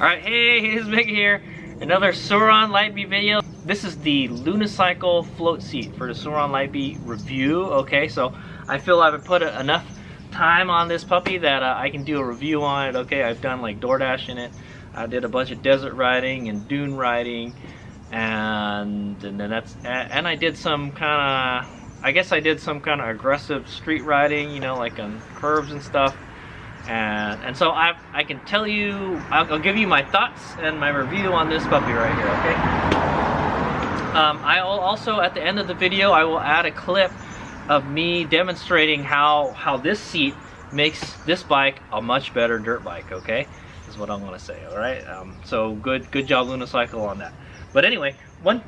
Alright, hey, it's Mick here. Another Sur Ron Light Bee video. This is the Lunicycle float seat for the Sur Ron Light Bee review. Okay, so I feel I've put enough time on this puppy that I can do a review on it. Okay, I've done like DoorDash in it. I did a bunch of desert riding and dune riding, and I did some kind of, I guess I did some kind of aggressive street riding, you know, like on curves and stuff. And so I can tell you, I'll give you my thoughts and my review on this puppy right here, okay? I will also, at the end of the video, I will add a clip of me demonstrating how this seat makes this bike a much better dirt bike, okay? Is what I'm gonna say, all right? So good job Lunicycle on that. But anyway,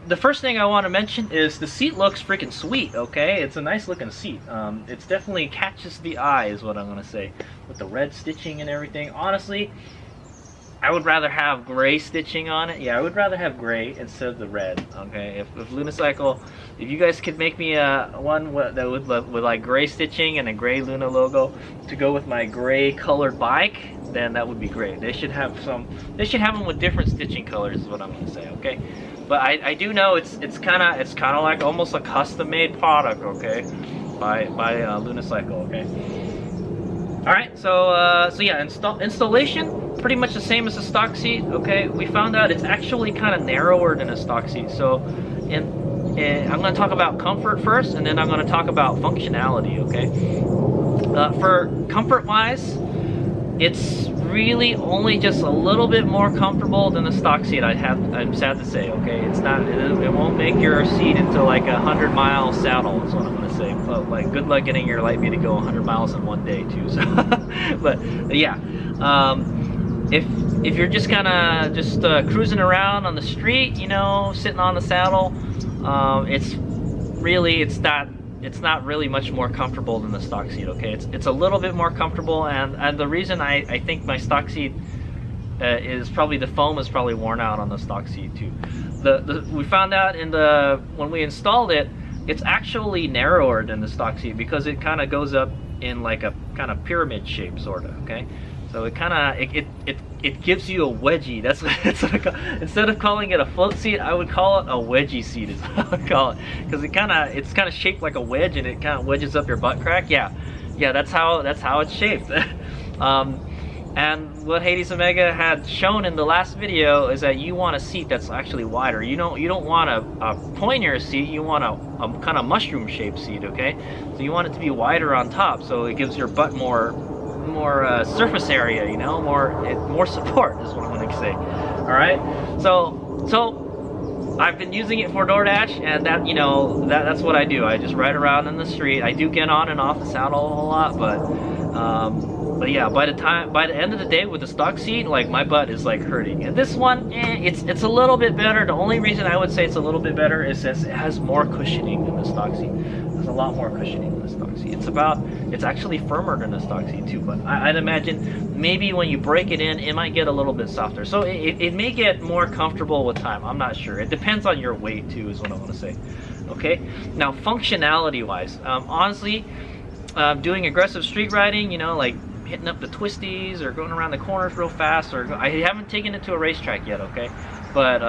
the first thing I want to mention is the seat looks freaking sweet, okay? It's a nice looking seat. It's definitely catches the eye is what I'm gonna say, with the red stitching and everything. Honestly, I would rather have gray stitching on it. Yeah, I would rather have gray instead of the red, okay? If Lunicycle, if you guys could make me one that with like gray stitching and a gray Luna logo to go with my gray colored bike, then that would be great. They should have them with different stitching colors is what I'm gonna say, okay? But I do know it's kind of like almost a custom-made product, okay, by Lunicycle, okay. All right, so yeah, installation pretty much the same as a stock seat, okay. We found out it's actually kind of narrower than a stock seat. So, I'm going to talk about comfort first, and then I'm going to talk about functionality, okay. For comfort-wise, it's really only just a little bit more comfortable than the stock seat. I'm sad to say, okay. It's not. It won't make your seat into like a 100-mile saddle. Is what I'm gonna say. But like, good luck getting your Light Bee to go 100 miles in one day too. So, but yeah, if you're just kind of cruising around on the street, you know, sitting on the saddle, it's not really much more comfortable than the stock seat, okay? It's a little bit more comfortable, and the reason I think my stock seat is probably the foam is probably worn out on the stock seat too. We found out when we installed it, it's actually narrower than the stock seat because it kind of goes up in like a kind of pyramid shape, sort of, okay? So it kind of it gives you a wedgie. That's what instead of calling it a float seat, I would call it a wedgie seat is what I would call it, because it's kind of shaped like a wedge, and it kind of wedges up your butt crack. Yeah, that's how it's shaped. And what Hades Omega had shown in the last video is that you want a seat that's actually wider. You don't want a pointer seat. You want a kind of mushroom shaped seat, okay? So you want it to be wider on top, so it gives your butt more surface area, you know, more support is what I'm gonna say. All right, so I've been using it for DoorDash, and that, you know, that's what I do. I just ride around in the street. I do get on and off the saddle a lot, but yeah, by the end of the day with the stock seat, like, my butt is like hurting. And this one, it's a little bit better. The only reason I would say it's a little bit better is that it has more cushioning than the stock seat. There's a lot more cushioning than the stock seat. It's actually firmer than the stock seat too, but I'd imagine maybe when you break it in, it might get a little bit softer. So it may get more comfortable with time. I'm not sure. It depends on your weight too, is what I want to say. Okay, now functionality wise, honestly, doing aggressive street riding, you know, like hitting up the twisties or going around the corners real fast, or I haven't taken it to a racetrack yet, okay, but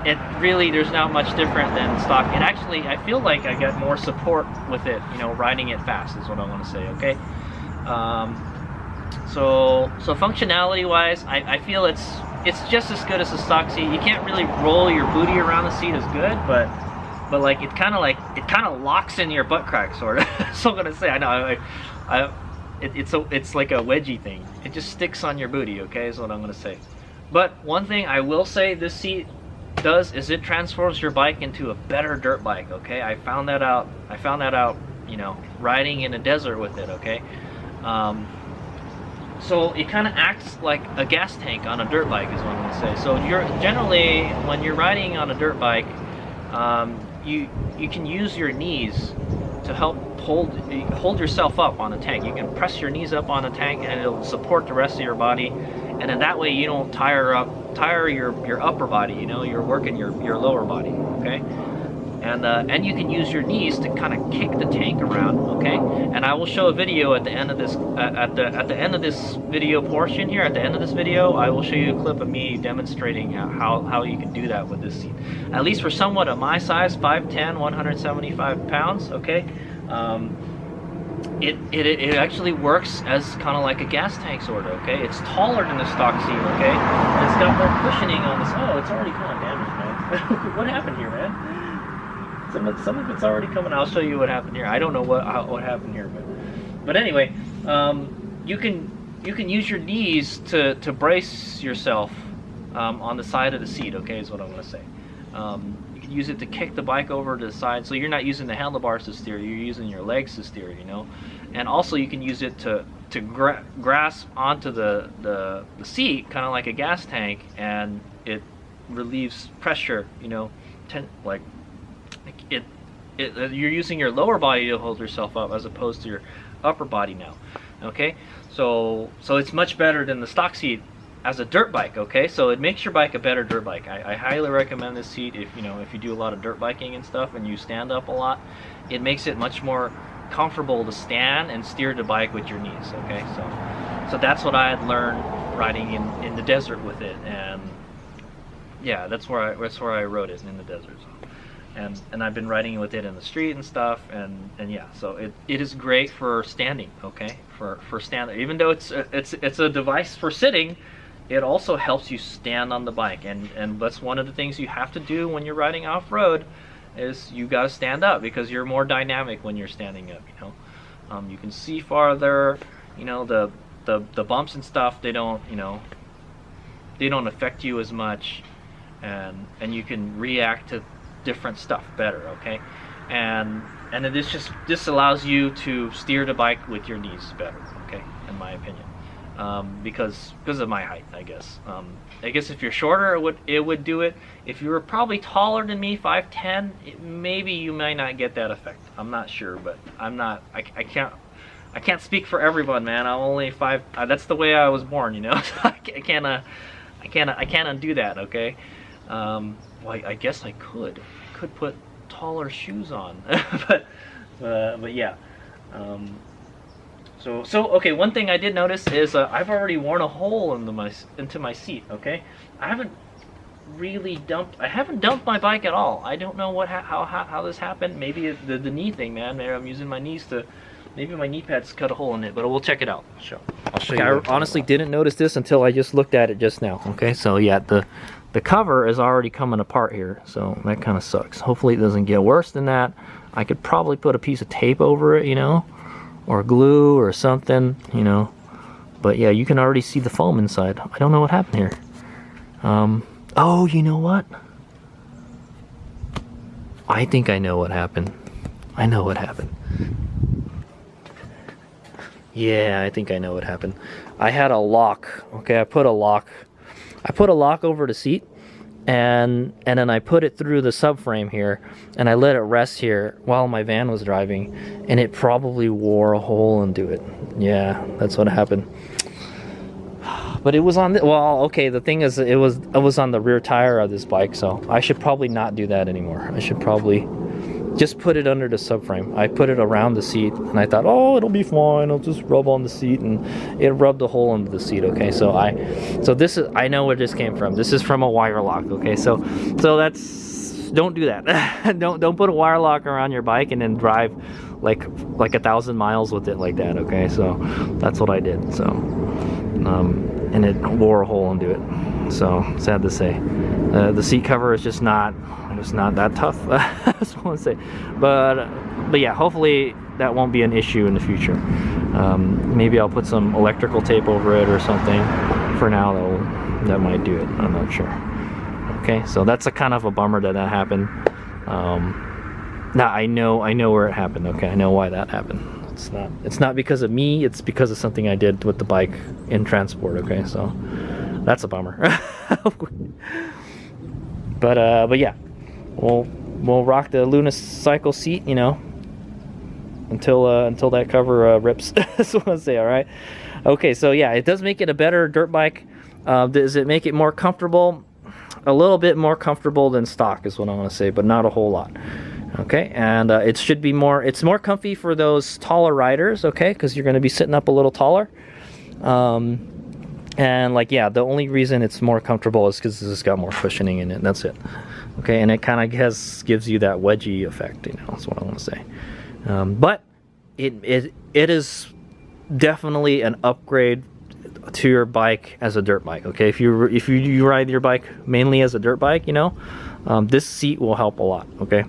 it really, there's not much different than stock. And actually, I feel like I get more support with it, you know, riding it fast is what I want to say, okay. So functionality wise, I feel it's just as good as a stock seat. You can't really roll your booty around the seat as good, but like it kind of locks in your butt crack, sort of. So I'm gonna say, I know, it's like a wedgie thing. It just sticks on your booty, okay, is what I'm gonna say. But one thing I will say this seat does is it transforms your bike into a better dirt bike, okay? I found that out, you know, riding in a desert with it, okay? So it kind of acts like a gas tank on a dirt bike is what I'm going to say. So you're generally, when you're riding on a dirt bike, you can use your knees to help hold yourself up on the tank. You can press your knees up on the tank and it'll support the rest of your body, and then that way you don't tire your upper body, you know, you're working your lower body, okay? And you can use your knees to kind of kick the tank around, okay? And I will show a video at the end of this at the end of this video portion here. At the end of this video, I will show you a clip of me demonstrating how you can do that with this seat. At least for someone of my size, 5'10", 175 pounds, okay? It actually works as kind of like a gas tank sort of, okay? It's taller than the stock seat, okay? And it's got more cushioning on this. Oh, it's already kind of damaged, man. What happened here, man? Some of it's already coming. I'll show you what happened here. I don't know what happened here, but anyway, you can use your knees to brace yourself on the side of the seat. Okay, is what I'm going to say. You can use it to kick the bike over to the side, so you're not using the handlebars to steer. You're using your legs to steer. You know, and also you can use it to grasp onto the seat, kind of like a gas tank, and it relieves pressure. You know, you're using your lower body to hold yourself up as opposed to your upper body now. Okay, so it's much better than the stock seat as a dirt bike. Okay, so it makes your bike a better dirt bike. I highly recommend this seat if you do a lot of dirt biking and stuff and you stand up a lot. It makes it much more comfortable to stand and steer the bike with your knees. Okay, so that's what I had learned riding in the desert with it, and yeah, that's where I rode it, in the desert. And I've been riding with it in the street and stuff, and yeah, so it is great for standing, okay, for standing. Even though it's a device for sitting, it also helps you stand on the bike, and that's one of the things you have to do when you're riding off-road, is you got to stand up, because you're more dynamic when you're standing up. You know, you can see farther. You know, the bumps and stuff, they don't affect you as much, and you can react to different stuff better, okay? And then this allows you to steer the bike with your knees better, okay, in my opinion, because of my height, I guess. I guess if you're shorter, it would do it. If you were probably taller than me, 5'10", maybe you might not get that effect. I'm not sure, but I can't speak for everyone, man. I'm only 5. That's the way I was born, you know. So I can't undo that, okay? Well, I guess I could put taller shoes on, but yeah. So okay. One thing I did notice is I've already worn a hole into my seat. Okay, I haven't dumped my bike at all. I don't know how this happened. Maybe the knee thing, man. Maybe I'm using my knees to. Maybe my knee pads cut a hole in it, but we'll check it out. I'll show you. I honestly didn't notice this until I just looked at it just now. Okay, so yeah, the cover is already coming apart here, so that kind of sucks. Hopefully it doesn't get worse than that. I could probably put a piece of tape over it, you know, or glue or something, you know. But yeah, you can already see the foam inside. I don't know what happened here. Oh, you know what? I think I know what happened. I know what happened. Yeah, I think I know what happened. I had a lock. Okay, I put a lock over the seat, and then I put it through the subframe here, and I let it rest here while my van was driving, and it probably wore a hole into it. Yeah, that's what happened. But it was on the, well, okay, the thing is, it was on the rear tire of this bike, so I should probably not do that anymore. I should probably just put it under the subframe. I put it around the seat, and I thought, oh, it'll be fine. I'll just rub on the seat, and it rubbed a hole into the seat. Okay, so this is, I know where this came from. This is from a wire lock. Okay, so that's, don't do that. don't put a wire lock around your bike and then drive like 1,000 miles with it like that. Okay, so that's what I did. So and it wore a hole into it. So sad to say, the seat cover is just not that tough. That's what I want to say. But yeah, hopefully that won't be an issue in the future. Maybe I'll put some electrical tape over it or something for now, that might do it. I'm not sure. Okay, so that's a kind of a bummer that happened. Now I know where it happened. Okay, I know why that happened. It's not because of me. It's because of something I did with the bike in transport. Okay, so that's a bummer. But yeah, we'll rock the Lunicycle seat, you know, until that cover rips. That's what I say. All right. Okay, so yeah, it does make it a better dirt bike. Does it make it more comfortable? A little bit more comfortable than stock is what I want to say, but not a whole lot. Okay, and it should be more, it's more comfy for those taller riders, okay, because you're going to be sitting up a little taller. And like, yeah, the only reason it's more comfortable is because it's got more cushioning in it. That's it. Okay, and it kind of gives you that wedgie effect, you know, that's what I want to say. But it is definitely an upgrade to your bike as a dirt bike. Okay, if you ride your bike mainly as a dirt bike, you know, this seat will help a lot. Okay,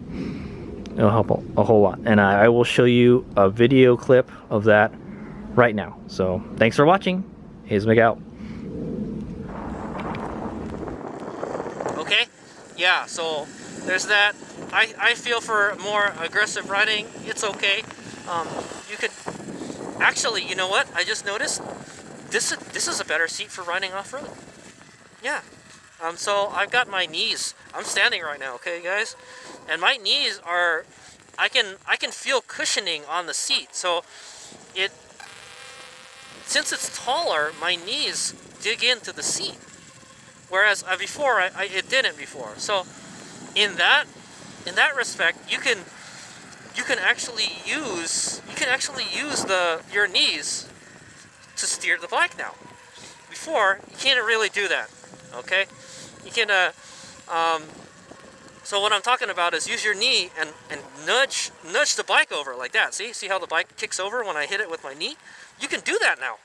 it'll help a whole lot, and I will show you a video clip of that right now. So thanks for watching. Here's Mig out. Okay, yeah, so there's that. I feel for more aggressive riding, it's okay. You could actually, you know what, I just noticed this is a better seat for riding off-road. Yeah. So I've got my knees, I'm standing right now, okay guys, and my knees are, I can feel cushioning on the seat. So since it's taller, my knees dig into the seat, whereas before it didn't before. So in that respect, you can actually use your knees to steer the bike now. Before, you can't really do that. Okay, you can. So what I'm talking about is use your knee and nudge the bike over like that. See how the bike kicks over when I hit it with my knee? You can do that now.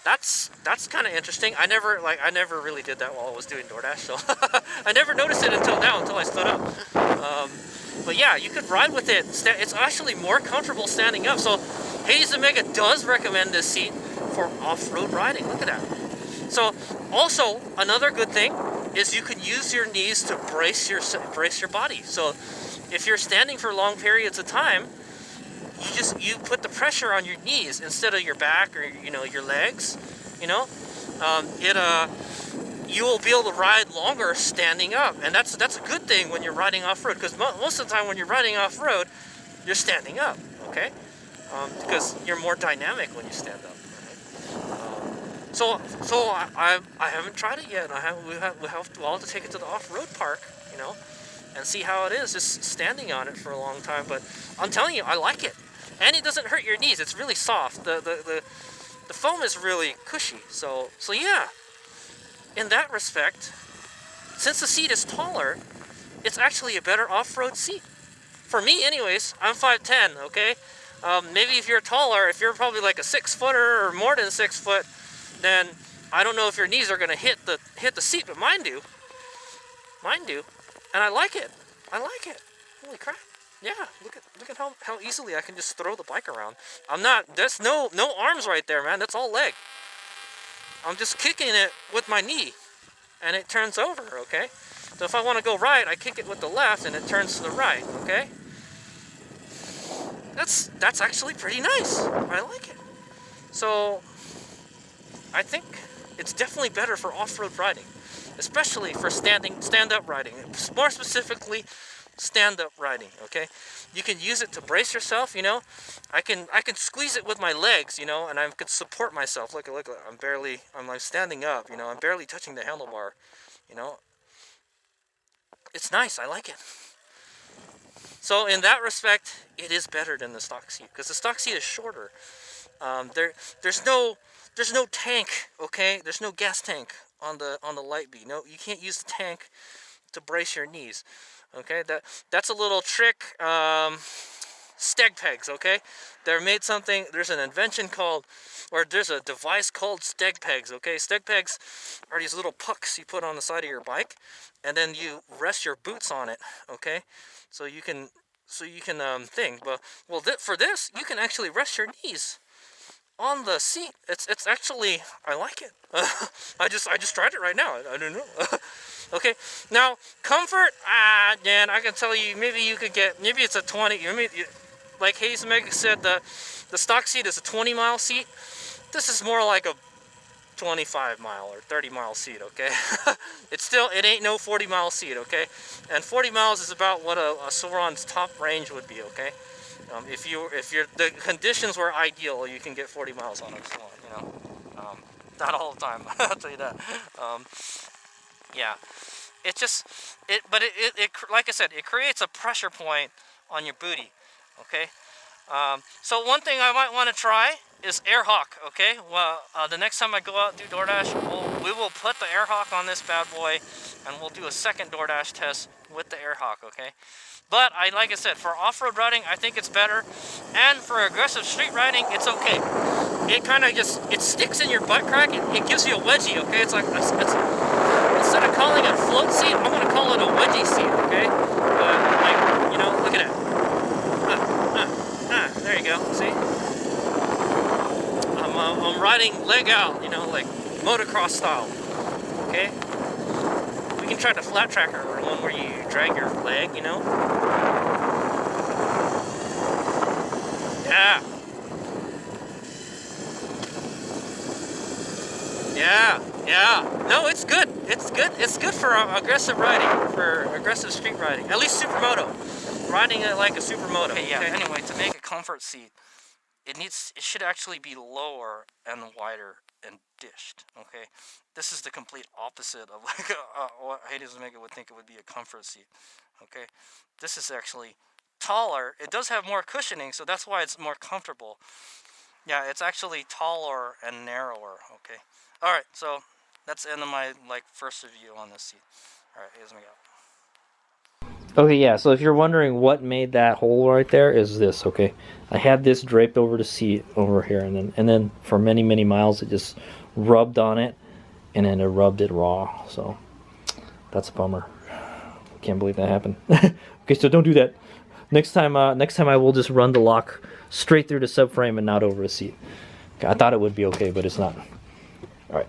That's kind of interesting. I never really did that while I was doing DoorDash, so I never noticed it until now, until I stood up. But yeah, you could ride with it. It's actually more comfortable standing up. So Hades Omega does recommend this seat for off-road riding. Look at that. So also another good thing is you can use your knees to brace your body. So if you're standing for long periods of time, you put the pressure on your knees instead of your back or your legs. You will be able to ride longer standing up, and that's a good thing when you're riding off-road, because most of the time when you're riding off-road, you're standing up, okay? Because you're more dynamic when you stand up. Right? So I haven't tried it yet. We'll have to take it to the off-road park, and see how it is just standing on it for a long time. But I'm telling you, I like it, and it doesn't hurt your knees. It's really soft. The foam is really cushy. So yeah. In that respect, since the seat is taller, it's actually a better off-road seat. For me anyways, I'm 5'10", okay? Maybe if you're taller, if you're probably like a 6-footer or more than 6 foot, then I don't know if your knees are gonna hit the seat, but mine do. Mine do. And I like it. Holy crap. Yeah, look at how easily I can just throw the bike around. That's no arms right there, man. That's all leg. I'm just kicking it with my knee, and it turns over, okay? So if I want to go right, I kick it with the left, and it turns to the right, okay? That's actually pretty nice. I like it. So I think it's definitely better for off-road riding, especially for stand-up riding. More specifically, stand-up riding, okay? You can use it to brace yourself, I can squeeze it with my legs, and I can support myself. Look, I'm standing up, I'm barely touching the handlebar, It's nice, I like it. So in that respect, it is better than the stock seat, because the stock seat is shorter. There's no tank, okay? There's no gas tank on the Light Bee. No, you can't use the tank to brace your knees. Okay, that's a little trick. Steg pegs, okay? There's an invention there's a device called steg pegs, okay? Steg pegs are these little pucks you put on the side of your bike, and then you rest your boots on it, okay? So you can for this, you can actually rest your knees on the seat, it's actually, I like it. I just tried it right now. I don't know. Okay, now comfort. Dan, I can tell you, maybe you could get, maybe it's a 20. Like Hayes Mega said, the stock seat is a 20-mile seat. This is more like a 25-mile or 30-mile seat. Okay, it ain't no 40-mile seat. Okay, and 40 miles is about what a Sur Ron's top range would be. Okay. If the conditions were ideal, you can get 40 miles on a Sur Ron, you know. Not all the time, I'll tell you that. Yeah, but like I said, it creates a pressure point on your booty, okay? So one thing I might want to try is air hawk, okay? Well, the next time I go out and do DoorDash, we will put the air hawk on this bad boy, and we'll do a second DoorDash test with the air hawk, okay? But like I said, for off-road riding, I think it's better, and for aggressive street riding, it's okay. It kind of it sticks in your butt crack. It gives you a wedgie, okay? It's like, instead of calling it a float seat, I'm gonna call it a wedgie seat, okay? Like, you know, look at it. There you go. See? I'm riding leg out, you know, like motocross style. Okay? We can try the flat tracker, or one where you drag your leg, you know? Yeah. Yeah. No, it's good. It's good. It's good for aggressive riding, for aggressive street riding. At least supermoto. Riding it like a supermoto. Okay, yeah. Okay. Anyway, to make a comfort seat, it should actually be lower and wider and dished. Okay, this is the complete opposite of like what Hades Omega would think it would be a comfort seat. Okay, this is actually taller. It does have more cushioning, so that's why it's more comfortable. Yeah, it's actually taller and narrower. Okay, all right. So that's the end of my first review on this seat. All right, Hades Omega. Okay, yeah, so if you're wondering what made that hole right there, is this, okay? I had this draped over the seat over here, and then for many, many miles it just rubbed on it, and then it rubbed it raw, so that's a bummer. Can't believe that happened. Okay, so don't do that. Next time I will just run the lock straight through the subframe and not over the seat. Okay, I thought it would be okay, but it's not. All right.